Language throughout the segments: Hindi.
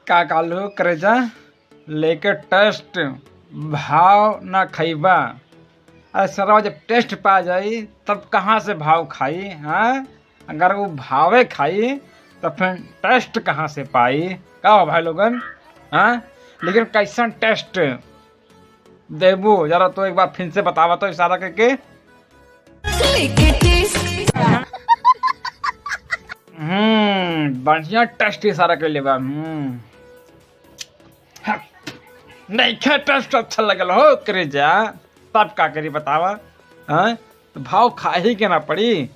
का कालू करेजा लेके टेस्ट भाव ना खइबा। अरे सरवा जब टेस्ट पा जाई तब कहाँ से भाव खाई। हाँ, अगर वो भावे खाई तो फिर टेस्ट कहाँ से पाई। का हो भाई लोगन। हाँ, लेकिन कैसन टेस्ट देबू जरा तो एक बार फिर से बतावा तो इशारा करके। बढ़िया टेस्ट इशारा कर ले बा। नहीं खे टेस्ट अच्छा लगल हो करे जा तब का करी बतावा। हाँ, तो भाव खा ही के ना पड़ी।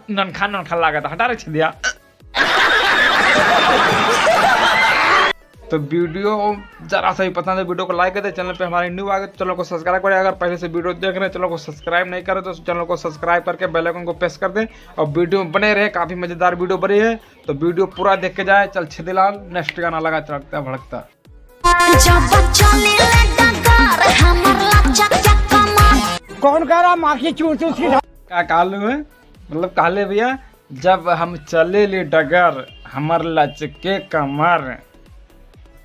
ननखा ननखा लागत हटा रख दिया। तो वीडियो जरा सा भी पसंद है वीडियो को लाइक कर दे। चैनल पे हमारे न्यू आ गए चैनल को सब्सक्राइब करें। अगर पहले से वीडियो देख रहे हैं चैनल को सब्सक्राइब नहीं करे तो चैनल को सब्सक्राइब करके बेल आइकन को प्रेस कर दें और वीडियो बने रहे। काफी मजेदार वीडियो बनी है तो वीडियो पूरा देख के जाए। चल छेदीलाल नेक्स्ट गाना लगा चढ़ता भड़कता। कौन कह रहा माखी चूर चूर की क्या कालू है मतलब काले भैया जब हम चले ले डगर हमर लचके कमर।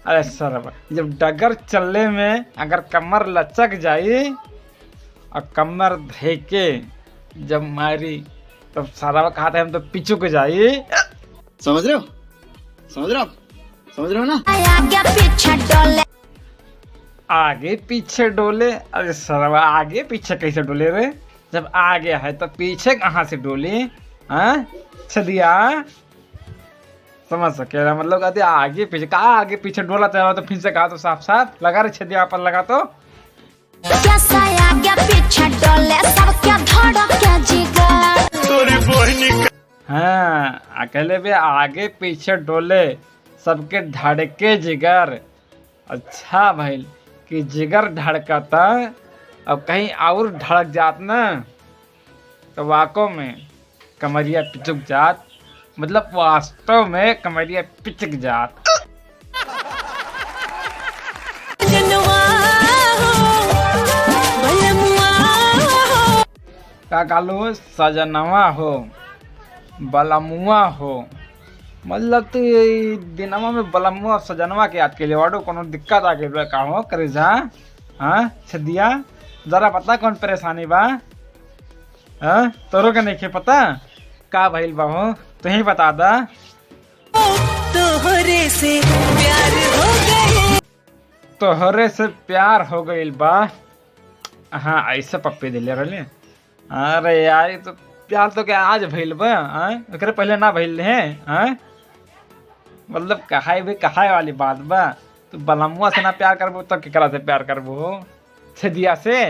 अरे सर जब डगर चलने में अगर कमर लचक जाई और कमर धेके जब मारी तब सारा खाते हम तो पिचुक जाई। समझ रहे हो ना। आगे पीछे डोले। अरे सरवा आगे पीछे कैसे डोले रे। जब आगे है तो पीछे कहाँ से डोली। हाँ छदिया समझ सके मतलब कहते आगे पीछे कहा आगे पीछे डोला तो फिर से कहा तो साफ साफ लगा रे छदिया पर लगा तो। हाँ अकेले भी आगे पीछे डोले सबके धड़के जिगर। अच्छा भाई कि जिगर धड़कता अब कहीं और धड़क जात ना तो वाकों में कमरिया पिचुक जात। मतलब वास्तव में कमरिया पिचक जात। का कालू सजनवा हो बलमुआ हो मतलब तो दिनवा में बलमुआ सजनवा के याद के लिए वाडो कोनो दिक्कत आ गई का हो करे जा। हाँ छदिया जरा पता कौन परेशानी बा। हाँ तोरो के नहीं पता का भइल बा हो तू ही बता दा। तोहरे से प्यार हो गइल बा। हाँ ऐसे पप्पी दिले रहले। अरे यार तो प्यार तो क्या आज भइल बा। एकरे पहले ना भइल है। मतलब कहाई वाली बात बा। तो बलमुआ से ना प्यार करबो तो केकरा से प्यार करबो छदिया से।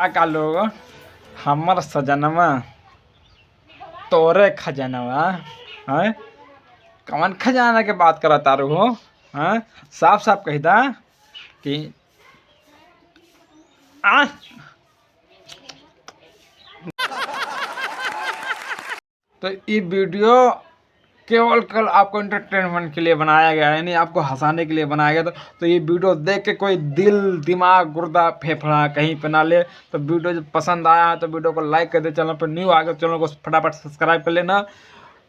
का लोग हमर सजनवा तोरे खजनवा। हाँ कौन खजाना के बात करा तारू हो। हाँ साफ साफ कही दा कि तो ये वीडियो केवल कल आपको एंटरटेनमेंट के लिए बनाया गया है, यानी आपको हंसाने के लिए बनाया गया। तो ये वीडियो देख के कोई दिल दिमाग गुर्दा फेफड़ा कहीं पे ना ले। तो वीडियो जब पसंद आया तो वीडियो को लाइक कर दे। चैनल पर न्यू आ गए चैनल को फटाफट सब्सक्राइब कर लेना।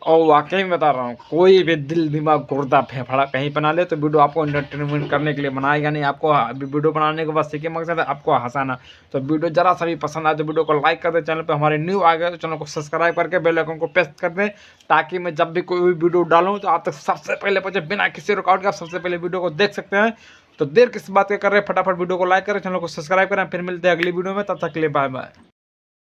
और वाकई में बता रहा हूँ कोई भी दिल दिमाग गुर्दा फेफड़ा कहीं पे ना ले। तो वीडियो आपको एंटरटेनमेंट करने के लिए बनाएगा नहीं। आपको वीडियो बनाने के बस एक ही मकसद है आपको हंसाना। तो वीडियो जरा सा भी पसंद आए तो वीडियो को लाइक कर दे। चैनल पे हमारे न्यू आ गए तो चैनल को सब्सक्राइब करके बेल आइकन को प्रेस कर दें ताकि मैं जब भी कोई भी वीडियो डालूँ तो आप तक सबसे पहले पहुंचे बिना किसी रुकावट के। आप सबसे पहले वीडियो को देख सकते हैं। तो देर किस बात के कर रहे हैं फटाफट वीडियो को लाइक करें चैनल को सब्सक्राइब करें। फिर मिलते हैं अगली वीडियो में तब तक के लिए बाय बाय।